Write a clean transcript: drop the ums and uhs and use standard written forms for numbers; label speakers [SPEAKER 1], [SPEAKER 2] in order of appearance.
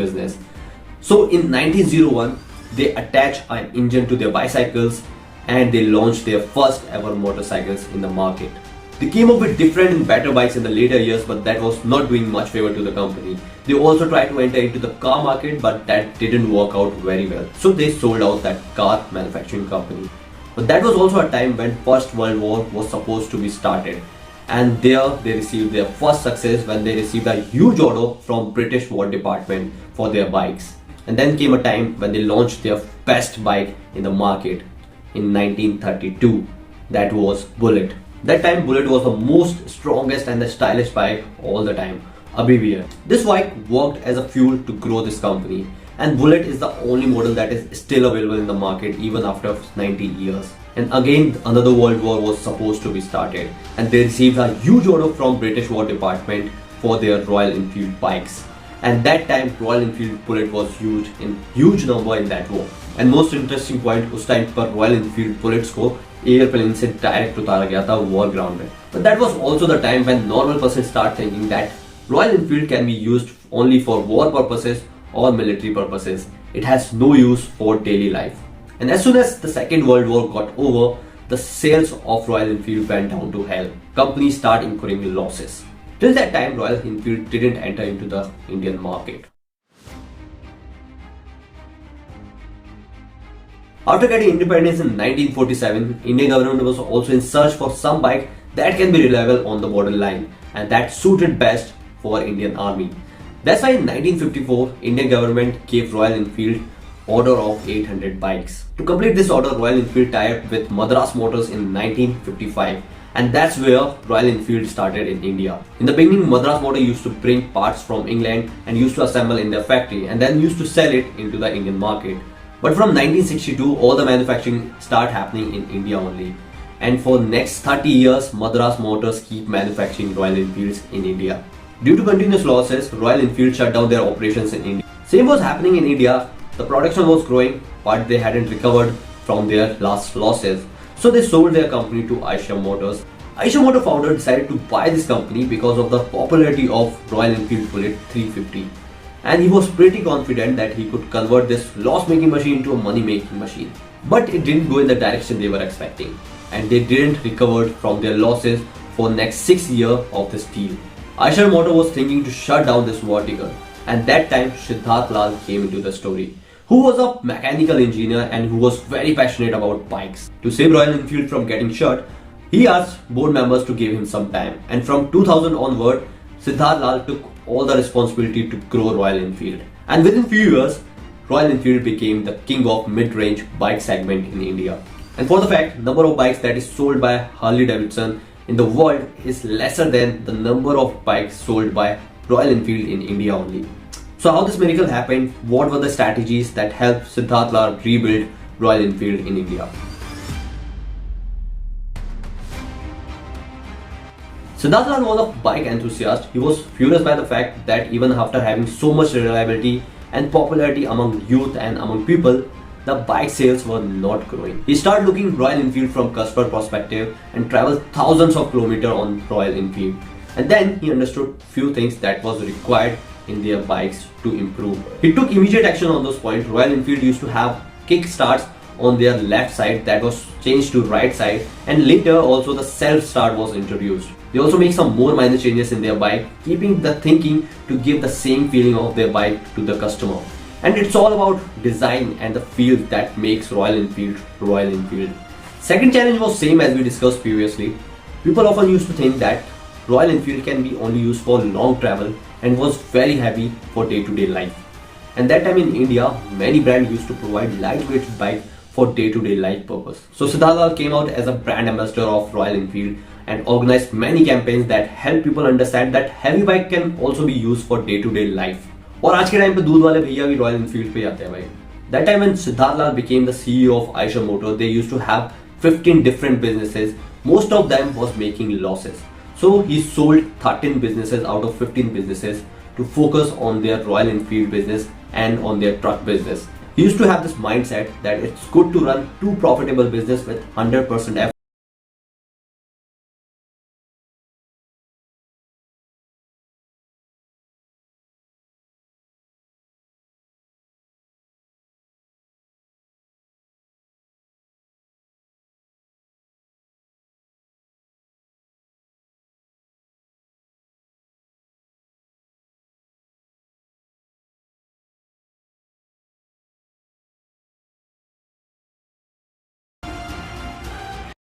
[SPEAKER 1] business. So in 1901, they attached an engine to their bicycles and they launched their first ever motorcycles in the market. They came up with different and better bikes in the later years, but that was not doing much favor to the company. They also tried to enter into the car market, but that didn't work out very well. So they sold out that car manufacturing company. But that was also a time when First World War was supposed to be started. And there they received their first success when they received a huge order from British War Department for their bikes. And then came a time when they launched their best bike in the market in 1932. That was Bullet. That time Bullet was the most strongest and the stylish bike all the time. Abhi bhi hai. This bike worked as a fuel to grow this company, and Bullet is the only model that is still available in the market even after 90 years. And again another world war was supposed to be started, and they received a huge order from British War Department for their Royal Enfield bikes. And that time Royal Enfield Bullet was used in huge number in that war. And most interesting point, उस time पर Royal Enfield Bullets को airplane से direct उतारा गया था war ground में. But that was also the time when normal person start thinking that Royal Enfield can be used only for war purposes or military purposes. It has no use for daily life. And as soon as the Second World War got over, the sales of Royal Enfield went down to hell. Companies start incurring losses. Till that time, Royal Enfield didn't enter into the Indian market. After getting independence in 1947, Indian government was also in search for some bike that can be reliable on the borderline and that suited best for Indian Army. That's why in 1954, Indian government gave Royal Enfield order of 800 bikes. To complete this order, Royal Enfield tied up with Madras Motors in 1955, and that's where Royal Enfield started in India. In the beginning, Madras Motor used to bring parts from England and used to assemble in their factory and then used to sell it into the Indian market. But from 1962, all the manufacturing start happening in India only. And for next 30 years, Madras Motors keep manufacturing Royal Enfields in India. Due to continuous losses, Royal Enfield shut down their operations in India. Same was happening in India. The production was growing, but they hadn't recovered from their last losses. So they sold their company to Eicher Motors. Eicher Motor founder decided to buy this company because of the popularity of Royal Enfield Bullet 350. And he was pretty confident that he could convert this loss-making machine into a money-making machine. But it didn't go in the direction they were expecting, and they didn't recover from their losses for the next 6 years of this deal. Eicher Motor was thinking to shut down this vertical, and that time Siddharth-lal came into the story, who was a mechanical engineer and who was very passionate about bikes. To save Royal Enfield from getting shut, he asked board members to give him some time, and from 2000 onward, Siddharth-lal took all the responsibility to grow Royal Enfield. And within few years, Royal Enfield became the king of mid-range bike segment in India. And for the fact, number of bikes that is sold by Harley Davidson in the world is lesser than the number of bikes sold by Royal Enfield in India only. So how this miracle happened? What were the strategies that helped Siddharth-lal rebuild Royal Enfield in India? Siddharth-lal was a bike enthusiast. He was furious by the fact that even after having so much reliability and popularity among youth and among people, the bike sales were not growing. He started looking Royal Enfield from customer perspective and traveled thousands of kilometers on Royal Enfield. And then he understood few things that was required in their bikes to improve. He took immediate action on those points. Royal Enfield used to have kick starts on their left side that was changed to right side, and later also the self start was introduced. They also make some more minor changes in their bike, keeping the thinking to give the same feeling of their bike to the customer. And it's all about design and the feel that makes Royal Enfield Royal Enfield. Second challenge was same as we discussed previously. People often used to think that Royal Enfield can be only used for long travel and was very heavy for day-to-day life. And that time in India, many brands used to provide lightweight bike for day-to-day life purpose. So Siddharth-lal came out as a brand ambassador of Royal Enfield and organized many campaigns that help people understand that heavy bike can also be used for day-to-day life. और आज के time पे दूध वाले भैया भी royal Enfield पे आते हैं भाई. That time when Siddharth-lal became the CEO of Eicher Motor, they used to have 15 different businesses. Most of them was making losses. So he sold 13 businesses out of 15 businesses to focus on their Royal Enfield business and on their truck business. He used to have this mindset that it's good to run two profitable business with 100%